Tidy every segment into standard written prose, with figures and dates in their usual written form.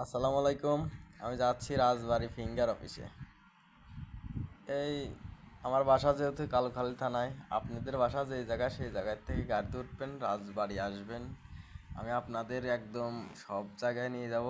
আসসালামু আলাইকুম। আমি যাচ্ছি রাজবাড়ি ফিঙ্গার অফিসে। এই আমার বাসা যেহেতু কালুখালী থানায়, আপনাদের বাসা যে জায়গায় সেই জায়গার থেকে গাড়িতে উঠবেন, রাজবাড়ি আসবেন। আমি আপনাদের একদম সব জায়গায় নিয়ে যাব।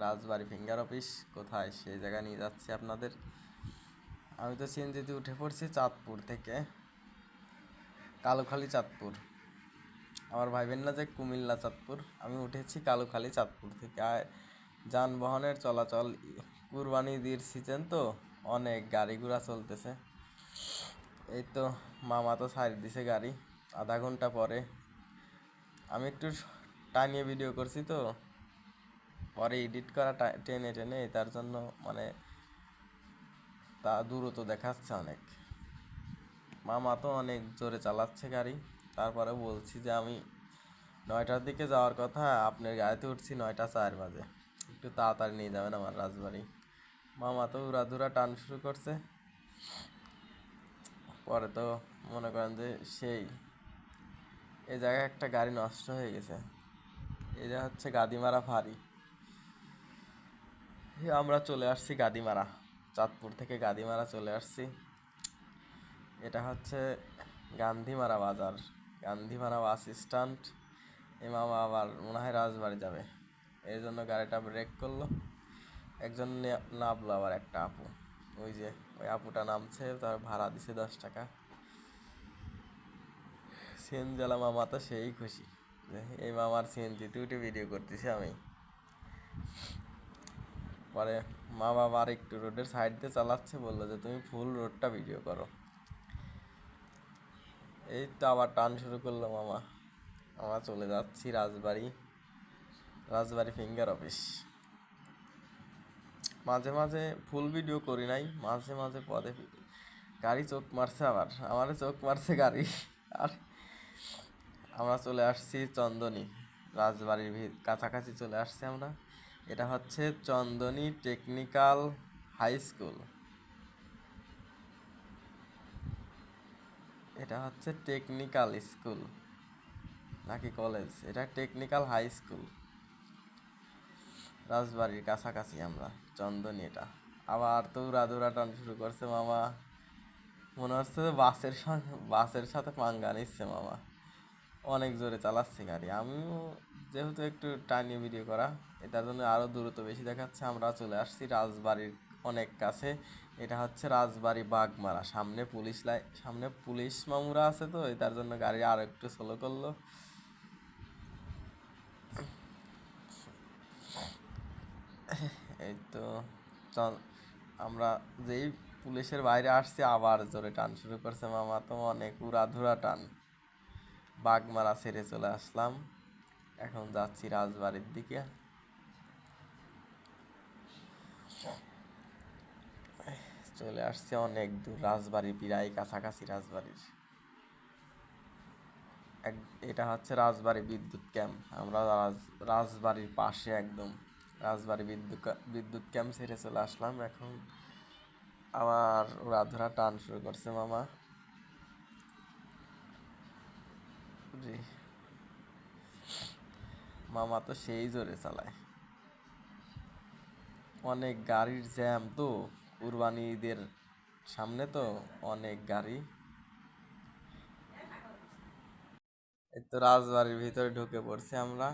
রাজবাড়ি ফিঙ্গার অফিস কোথায় সেই জায়গায় নিয়ে যাচ্ছি আপনাদের। আমি তো সিএনজিতে উঠে পড়ছি চাঁদপুর থেকে, কালুখালী চাঁদপুর। আমার ভাইবেন না যে কুমিল্লা চাঁদপুর, আমি উঠেছি কালুখালী চাঁদপুর থেকে। যানবাহনের চলাচল, কুরবানি ঈদের সিজন তো অনেক গাড়ি ঘোড়া চলতেছে। এই তো মামা তো ছাড় দিছে গাড়ি আধা ঘন্টা পরে। আমি একটু টানিয়ে ভিডিও করছি তো, পরে এডিট করা টেনে টেনে, তার জন্য মানে তা দ্রুত দেখাচ্ছে অনেক। মামা তো অনেক জোরে চালাচ্ছে গাড়ি। তারপরে বলছি যে আমি 9টার দিকে যাওয়ার কথা, আপনার গাড়িতে উঠছি 9টা 4 বাজে, একটু তাড়াতাড়ি নিয়ে যাবেন আমার রাজবাড়ি। মামা তো উড়াধুরা টান শুরু করছে। পরে তো মনে করেন যে সেই এই জায়গায় একটা গাড়ি নষ্ট হয়ে গেছে। এটা হচ্ছে গাদিমারা ফাঁড়ি। আমরা চলে আসছি গাদিমারা, চাঁদপুর থেকে গাদিমারা চলে আসছি। এটা হচ্ছে গান্ধীমারা বাজার, গান্ধীমারা বাস স্ট্যান্ড। এই মামা আবার মনে হয় রাজবাড়ি যাবে, এই জন্য গাড়িটা ব্রেক করলো। একজন নামলো, আবার একটা আপু, ওই যে ওই আপুটা নামছে, তার ভাড়া দিছে 10 টাকা। সিএনজিওয়ালা মামা তো সেই খুশি যে এই মামার সিএনজিতে উঠে ভিডিও করতেছি আমি। পরে মামা আবার একটু রোডের সাইড দিয়ে চালাচ্ছে, বললো যে তুমি ফুল রোডটা ভিডিও করো। এই তো আবার টান শুরু করলো মামা। আমরা চলে যাচ্ছি রাজবাড়ি, রাজবাড়ি ফিঙ্গার অফিস। মাঝে মাঝে ফুল ভিডিও করি নাই, মাঝে মাঝে পদে গাড়ি চোখ মারছে, আবার আমারে চোখ মারছে গাড়ি। আর আমরা চলে আসছি চন্দনী, রাজবাড়ির কাছাকাছি চলে আসছি আমরা। এটা হচ্ছে চন্দনী টেকনিক্যাল হাই স্কুল। এটা হচ্ছে টেকনিক্যাল স্কুল নাকি কলেজ? এটা টেকনিক্যাল হাই স্কুল। রাজবাড়ির কাছাকাছি আমরা, চন্দনী এটা। আবার তো উড়াধুরা টান শুরু করছে মামা। মনে হচ্ছে যে বাসের সাথে পাঙ্গা নিচ্ছে মামা। অনেক জোরে চালাচ্ছে গাড়ি। আমিও যেহেতু একটু টাইনি ভিডিও করা, এটার জন্য আরও দূরত্ব বেশি দেখাচ্ছে। আমরা চলে আসছি রাজবাড়ির অনেক কাছে। এটা হচ্ছে রাজবাড়ি বাগমারা। সামনে পুলিশ মামুরা আছে, তো এটার জন্য গাড়ি আরও একটু স্লো করলো। এই তো আমরা যেই পুলিশের বাইরে আসছি, আবার জোরে টান শুরু করছে মামা, তো অনেক উড়াধুরা টান। বাগমারা ছেড়ে চলে আসলাম, এখন যাচ্ছি রাজবাড়ির দিকে। চলে আসছে অনেক দূর, রাজবাড়ি প্রায় কাছাকাছি রাজবাড়ির। এটা হচ্ছে রাজবাড়ি বিদ্যুৎ ক্যাম্প। আমরা রাজবাড়ির পাশে একদম রাজবাড়ি বিদ্যুৎ ক্যাম্প ছেড়ে চলে আসলাম। এখন আবার রাধুরা টান শুরু করছে মামা। জি, মামা তো সেই জোরে চালায়। অনেক গাড়ির জ্যাম তো, কুরবানি ঈদের সামনে তো অনেক গাড়ি। এই তো রাজবাড়ির ভিতরে ঢুকে পড়ছি আমরা,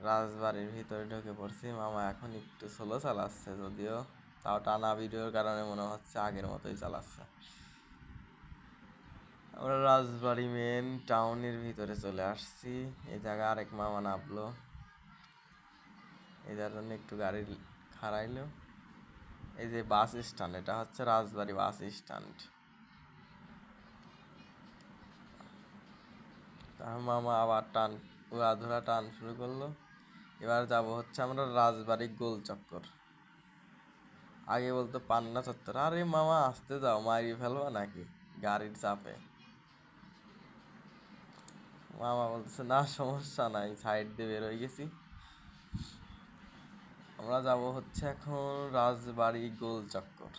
রাজবাড়ির ভিতরে ঢুকে পড়ছি। মামা এখন একটু স্লো চালাচ্ছে, যদিও তাও টানা ভিডিওর কারণে মনে হচ্ছে আগের মতোই চালাচ্ছে। আমরা রাজবাড়ি মেন টাউনের ভিতরে চলে আসছি। এই জায়গায় আরেক মামা নামলো, এই জন্য একটু গাড়ি খাড়াইলো। এই যে বাস স্ট্যান্ড, এটা হচ্ছে রাজবাড়ি বাস স্ট্যান্ড। তার মামা আবার উড়াধুরা টান শুরু করলো। এবার যাব হচ্ছে আমরা রাজবাড়ি গোল চক্কর। আগে বলতো পান্না চত্বর। আরে মামা আসতে যাও, মারিয়ে ফেলবা নাকি গাড়ির চাপে? মামা বলতেছে না সমস্যা নাই, সাইড দিয়ে বের হয়ে গেছি। আমরা যাব হচ্ছে এখন রাজবাড়ি গোল চক্কর।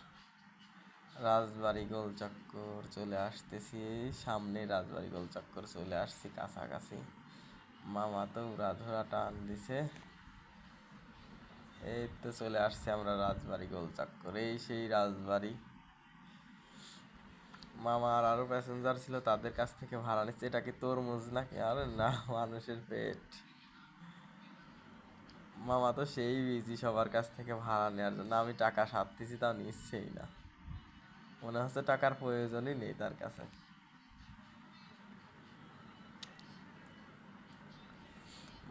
রাজবাড়ি গোল চক্কর চলে আসতেছি, সামনে রাজবাড়ি গোল চক্কর চলে আসছি কাছাকাছি। মামা তো উড়াধুরা টান দিছে। এই তো চলে আসছি আমরা রাজবাড়ি গোলচক্কর, এই সেই রাজবাড়ি। মামা আর আরো প্যাসেঞ্জার ছিল, তাদের কাছ থেকে ভাড়া নিচ্ছে। এটা কি তরমুজ নাকি? আরে না, মানুষের পেট। মামা তো সেই বিজি সবার কাছ থেকে ভাড়া নেওয়ার জন্য। আমি টাকা সারতেছি, তাও নিচ্ছেই না। মনে হচ্ছে টাকার প্রয়োজনই নেই তার কাছে।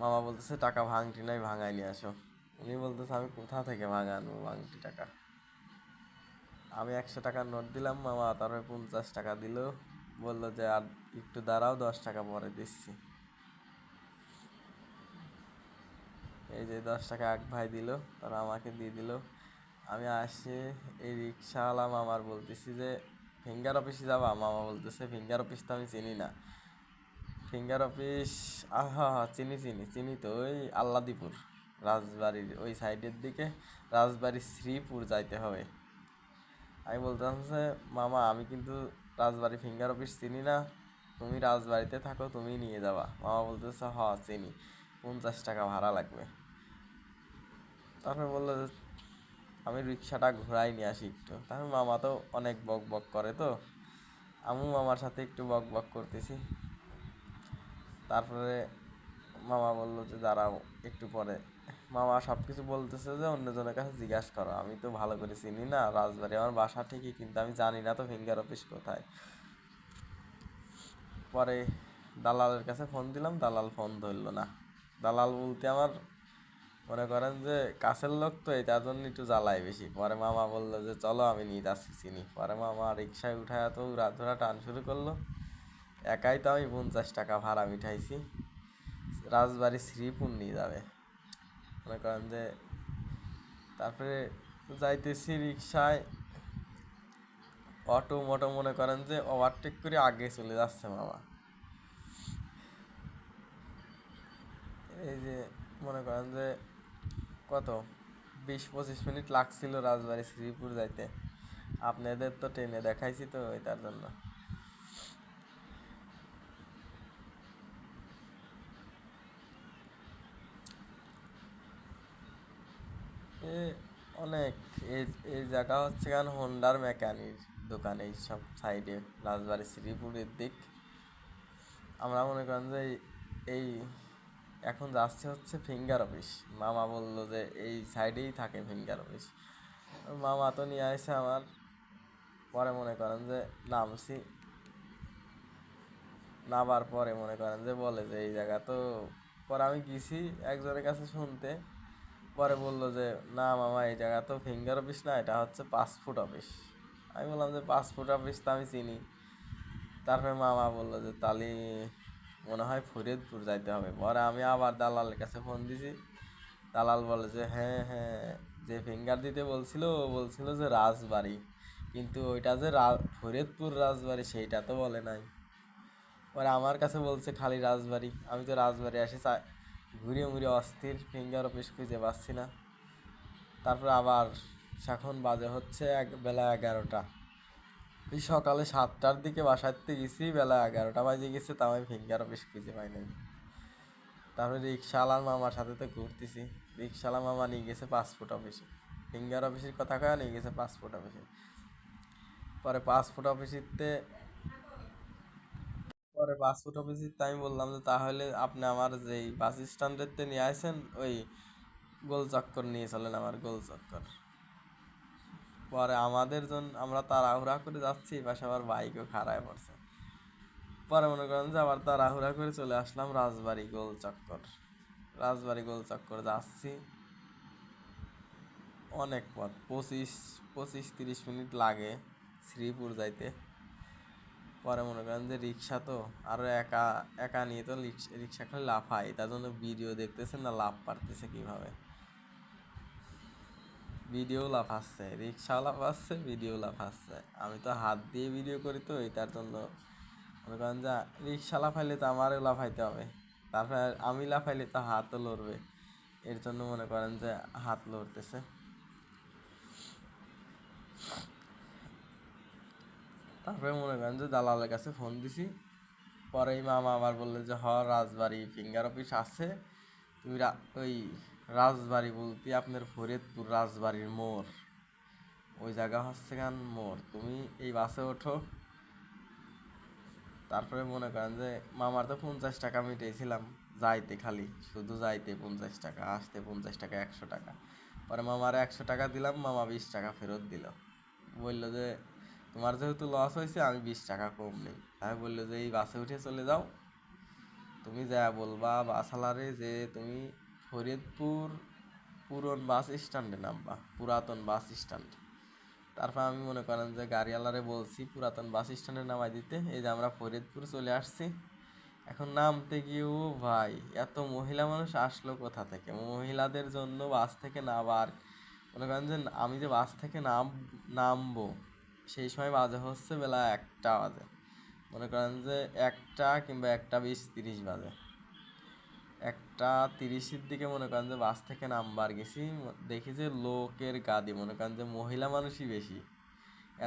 মামা বলতেছে টাকা ভাঙটি নাই, ভাঙাই নিয়ে আসো। উনি বলতেছে আমি কোথা থেকে ভাঙা আনবো ভাঙটি টাকা। আমি 100 টাকার নোট দিলাম, মামা তারপরে 50 টাকা দিল। বললো যে আর একটু দাঁড়াও, 10 টাকা পরে দিচ্ছি। এই যে 10 টাকা এক ভাই দিল, তারা আমাকে দিয়ে দিল। আমি আসি, এই রিক্সাওয়ালা মামার বলতেছি যে ফিঙ্গার অফিসে যাবা? মামা বলতেছে ফিঙ্গার অফিস তো আমি চিনি না। ফিঙ্গার অফিস, হ্যাঁ হ্যাঁ চিনি চিনি চিনি তো, ওই আল্লাদিপুর রাজবাড়ির ওই সাইডের দিকে, রাজবাড়ির শ্রীপুর যাইতে হবে। আমি বলতাম যে মামা আমি কিন্তু রাজবাড়ি ফিঙ্গার অফিস চিনি না, তুমি রাজবাড়িতে থাকো, তুমি নিয়ে যাবা। মামা বলতেছে হ চিনি, 50 টাকা ভাড়া লাগবে। তারপরে বললো যে আমি রিক্সাটা ঘোরাই নিয়ে আসি একটু। তারপর মামা তো অনেক বক বক করে, তো আমিও মামার সাথে একটু বক বক করতেছি। তারপরে মামা বললো যে দাঁড়াও একটু পরে। মামা সব কিছু বলতেছে যে অন্যজনের কাছে জিজ্ঞাসা করো, আমি তো ভালো করে চিনি না রাজবাড়ি, আমার বাসা ঠিকই কিন্তু আমি জানি না তো ফিঙ্গার অফিস কোথায়। পরে দালালের কাছে ফোন দিলাম, দালাল ফোন ধরলো না। দালাল বলতে আমার মনে করেন যে কাছের লোক, তো এই তার জন্য একটু জ্বালাই বেশি। পরে মামা বললো যে চলো আমি নিয়ে যাচ্ছি চিনি। পরে মামা রিক্সায় উঠায় তো রাত ধরা টান শুরু করলো। একাই তো আমি 50 টাকা ভাড়া মিঠাইছি, রাজবাড়ি শ্রীপুর নিয়ে যাবে মনে করেন যে। তারপরে যাইতেছি রিক্সায়, অটো মোটো মনে করেন যে ওভারটেক করে আগে চলে যাচ্ছে মামা। এই যে মনে করেন যে কত 20-25 মিনিট লাগছিল রাজবাড়ি শ্রীপুর যাইতে। আপনাদের তো ট্রেনে দেখাইছি তো তার জন্য। এ অনেক, এই এই জায়গা হচ্ছে কারণ হোন্ডার মেকানিক দোকান, এই সব সাইডে রাজবাড়ি শ্রীপুরের দিক। আমরা মনে করেন যে এই এখন যাচ্ছে হচ্ছে ফিঙ্গার অফিস। মামা বললো যে এই সাইডেই থাকে ফিঙ্গার অফিস। মামা তো নিয়ে আসে আমার। পরে মনে করেন যে নামছি, নামার পরে মনে করেন যে বলে যে এই জায়গা তো। পরে আমি গেছি একজনের কাছে শুনতে। পরে বললো যে না মামা এই জায়গা তো ফিঙ্গার অফিস না, এটা হচ্ছে পাসপোর্ট অফিস। আমি বললাম যে পাসপোর্ট অফিস তো আমি চিনি। তারপরে মামা বললো যে তালি মনে হয় ফরিদপুর যাইতে হবে। পরে আমি আবার দালালের কাছে ফোন দিছি। দালাল বলে যে হ্যাঁ হ্যাঁ, যে ফিঙ্গার দিতে বলছিল ও বলছিল যে রাজবাড়ি, কিন্তু ওইটা যে ফরিদপুর রাজবাড়ি সেইটা তো বলে নাই। পরে আমার কাছে বলছে খালি রাজবাড়ি। আমি তো রাজবাড়ি আসি ঘুরিয়ে মুড়িয়ে অস্থির, ফিঙ্গার অফিস খুঁজে পাচ্ছি না। তারপরে আবার এখন বাজে হচ্ছে বেলা 11টা। এই সকালে 7টার দিকে বাসাতে গেছি, বেলা 11টা বাজে গেছে, তাও আমি ফিঙ্গার অফিস খুঁজে পাই নাই। তারপরে রিক্সাওয়ালার মামার সাথে তো ঘুরতেছি। রিক্সাওয়ালা মামা নিয়ে গেছে পাসপোর্ট অফিসে, ফিঙ্গার অফিসের কথা কয়া নিয়ে গেছে পাসপোর্ট অফিসে। পরে পাসপোর্ট অফিসিতে পরে পাসপোর্ট অফিসিতে আমি বললাম যে তাহলে আপনি আমার যেই বাস স্ট্যান্ডেরতে নিয়ে আসেন, ওই গোল চক্কর নিয়ে চলেন, আমার গোল চক্কর। পরে আমাদের জন্য আমরা তাড়াহুড়া করে যাচ্ছি, পাশে আবার বাইকও খারাপ পড়ছে। পরে মনে করেন যে আবার তাড়াহুড়া করে চলে আসলাম রাজবাড়ি গোল চক্কর। রাজবাড়ি গোল চক্কর যাচ্ছি, অনেক পথ, 25-30 মিনিট লাগে শ্রীপুর যাইতে। পরে মনে করেন যে রিক্সা তো আরও একা একা নিয়ে তো রিক্সা খালি লাফায়, তার জন্য ভিডিও দেখতেছেন না লাফ পারতেছে কীভাবে। ভিডিও লাফাচ্ছে, রিক্সাও লাফাচ্ছে, ভিডিও লাফাচ্ছে। আমি তো হাত দিয়ে ভিডিও করি তো তার জন্য মনে করেন যে রিক্সা লাফাইলে তো আমারও লাফাইতে হবে। তারপরে আমি লাফাইলে তো হাতও লড়বে, এর জন্য মনে করেন যে হাত লড়তেছে। তারপরে মনে করেন যে দালালের কাছে ফোন দিছি। পরে মামা আবার বললো যে রাজবাড়ি ফিঙ্গার অফিস আছে, তুমি ওই রাজবাড়ি বলতে আপনার ফরিদপুর রাজবাড়ির মোড়, ওই জায়গা হচ্ছে গান মোড়। তুমি এই বাসে ওঠো, তারপরে মনে করেন যে মামার তো 50 টাকা মিটিয়েছিলাম যাইতে, খালি শুধু যাইতে 50 টাকা, আসতে 50 টাকা, 100 টাকা। পরে মামার 100 টাকা দিলাম, মামা 20 টাকা ফেরত দিল। বললো যে তোমার যেহেতু লস হয়েছে আমি 20 টাকা কম নেই। তাই বললো যে এই বাসে উঠে চলে যাও, তুমি যা বলবা বাসালারে যে তুমি ফরিদপুর পুরন বাস স্ট্যান্ডে নামবা, পুরাতন বাস স্ট্যান্ড। তারপর আমি মনে করেন যে গাড়িওয়ালারে বলছি পুরাতন বাস স্ট্যান্ডে নামাই দিতে। এই যে আমরা ফরিদপুর চলে আসছি। এখন নামতে গিয়েও ভাই এত মহিলা মানুষ আসলো কোথা থেকে? মহিলাদের জন্য বাস থেকে নামার, মনে করেন যে আমি যে বাস থেকে নামবো সেই সময় বাজে হচ্ছে বেলা 1টা বাজে। মনে করেন যে 1টা কিংবা 1টা 20-30 বাজে। 1টা 30-এর দিকে মনে করেন যে বাস থেকে নামবার গেছি, দেখি যে লোকের গাদি, মনে করেন যে মহিলা মানুষই বেশি।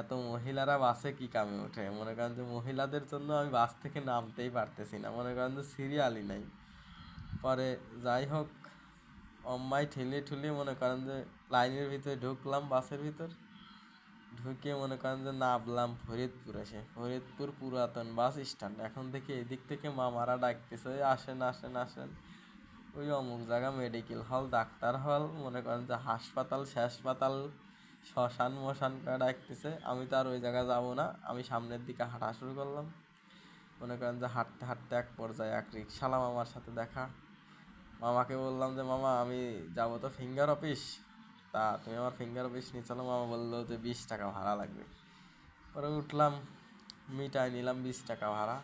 এত মহিলারা বাসে কি কামে ওঠে? মনে করেন যে মহিলাদের জন্য আমি বাস থেকে নামতেই পারতেছি না, মনে করেন যে সিরিয়ালই নাই। পরে যাই হোক, অম্মাই ঠেলে ঠুলে মনে করেন যে লাইনের ভিতরে ঢুকলাম, বাসের ভিতর ঢুকে মনে করেন যে নামলাম ফরিদপুর। এসে ফরিদপুর পুরাতন বাস স্ট্যান্ড। এখন দেখি এদিক থেকে মামারা ডাকতেছে, "ওই আসেন আসেন আসেন, ওই অমুক জায়গা মেডিকেল হল, ডাক্তার হল, মনে করেন যে হাসপাতাল, শেষপাতাল, শ্মশান মশান করে ডাকতেছে।" আমি তো আর ওই জায়গায় যাবো না, আমি সামনের দিকে হাঁটা শুরু করলাম। মনে করেন যে হাঁটতে হাঁটতে এক পর্যায়ে এক রিক্সাওয়ালা মামার সাথে দেখা। মামাকে বললাম যে মামা আমি যাবো তো ফিঙ্গার অফিস, তা তুমি আমার ফিঙ্গার অফিস নিয়ে চলো। মামা বললো যে 20 টাকা ভাড়া লাগবে। পরে উঠলাম, মিটাই নিলাম 20 টাকা ভাড়া।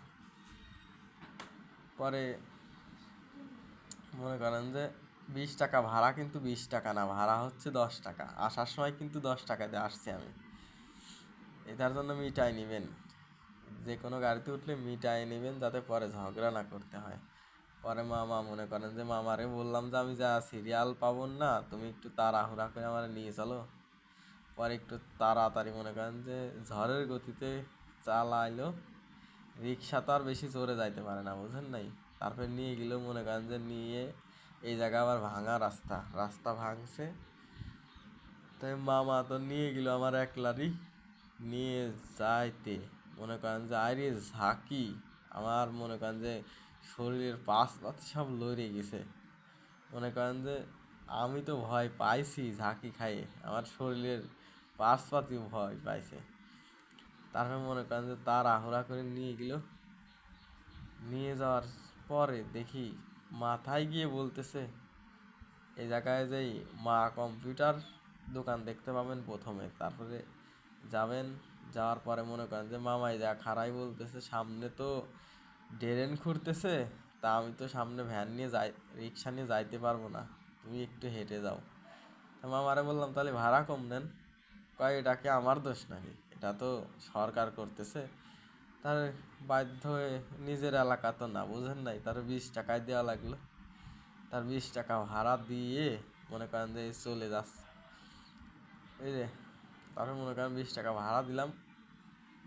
পরে মনে করেন যে 20 টাকা ভাড়া, কিন্তু 20 টাকা না, ভাড়া হচ্ছে 10 টাকা। আসার সময় কিন্তু 10 টাকা দিয়ে আসছি আমি। এটার জন্য মিটাই নেবেন, যে কোনো গাড়িতে উঠলে মিটাই নেবেন, যাতে পরে ঝগড়া না করতে হয়। পরে মামা মনে করেন যে মামারে বললাম যে আমি যা সিরিয়াল পাবো না, তুমি একটু তাড়াহুড়া করে আমার নিয়ে চলো। পরে একটু তাড়াতাড়ি মনে করেন যে ঝড়ের গতিতে চালাইলো। রিক্সা তো আর বেশি জোরে যাইতে পারে না, বুঝেন নাই। তারপরে নিয়ে গেলেও মনে করেন যে নিয়ে এই জায়গা আবার ভাঙা রাস্তা, রাস্তা ভাঙছে। তাই মামা তো নিয়ে গেল আমার একলারই, নিয়ে যাইতে মনে করেন যে আরে ঝাঁকি, আমার মনে করেন যে শরীরের পাশ পাতি সব লড়ে গেছে। মনে করেন যে আমি তো ভয় পাইছি ঝাঁকি খাইয়ে, আমার শরীরের পাশ পাতি ভয় পাইছে। তারপরে মনে করেন যে তাড়াহুড়া করে নিয়ে গেল। নিয়ে যাওয়ার পরে দেখি মাথায় গিয়ে বলতেছে, এই জায়গায় যেই মা কম্পিউটার দোকান দেখতে পাবেন প্রথমে, তারপরে যাবেন। যাওয়ার পরে মনে করেন যে মামাই যা খাড়াই বলতেছে, সামনে তো ড্রেন খুঁড়তেছে, তা আমি তো সামনে ভ্যান নিয়ে যাই, রিক্সা নিয়ে যাইতে পারবো না, তুমি একটু হেঁটে যাও। তা মামারে বললাম তাহলে ভাড়া কম নেন। কয় এটা কি আমার দোষ নাকি, এটা তো সরকার করতেছে। তার বাধ্য হয়ে, নিজের এলাকা তো না, বুঝেন নাই, তার 20 টাকায় দেওয়া লাগলো। তার 20 টাকা ভাড়া দিয়ে মনে করেন যে চলে যাচ্ছে। এই যে তারপর মনে করেন 20 টাকা ভাড়া দিলাম।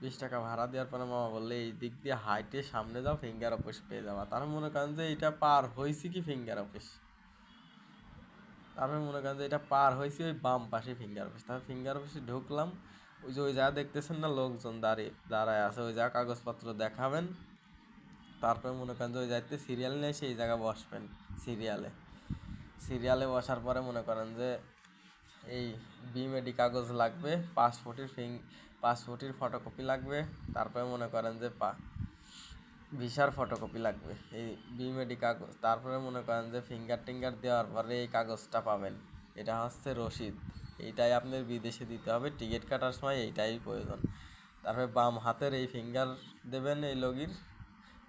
20 টাকা ভাড়া দেওয়ার পরে মামা বললে এই দিক দিয়ে হাইটে সামনে যাও, ফিঙ্গার অফিস পেয়ে যাওয়া। তার মনে করেন যে এটা পার হয়েছি কি ফিঙ্গার অফিস, তারপরে মনে করেন যে এটা পার হয়েছি ওই বাম পাশে ফিঙ্গার অফিস। তারপর ফিঙ্গার অফিসে ঢুকলাম। ওই যে ওই জায়গা দেখতেছেন না লোকজন দাঁড়ায় আছে, ওই জায়গা কাগজপত্র দেখাবেন। তারপরে মনে করেন যে ওই যাইতে সিরিয়াল নিয়ে সেই জায়গায় বসবেন। সিরিয়ালে সিরিয়ালে বসার পরে মনে করেন যে এই বিমেডি কাগজ লাগবে, পাসপোর্টের ফটোকপি লাগবে। তারপরে মনে করেন যে ভিসার ফটোকপি লাগবে, এই বিমেডি কাগজ। তারপরে মনে করেন যে ফিঙ্গার টিঙ্গার দেওয়ার পরে এই কাগজটা পাবেন, এটা হচ্ছে রসিদ। এইটাই আপনার বিদেশে দিতে হবে, টিকিট কাটার সময় এইটাই প্রয়োজন। তারপরে বাম হাতের এই ফিঙ্গার দেবেন এই লগির।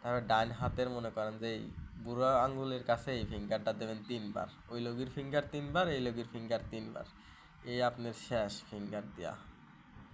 তারপরে ডান হাতের মনে করেন যে এই বুড়ো আঙ্গুলের কাছে এই ফিঙ্গারটা দেবেন 3 বার, ওই লগির ফিঙ্গার 3 বার, এই লগির ফিঙ্গার 3 বার। এই আপনার শেষ ফিঙ্গার দেওয়া।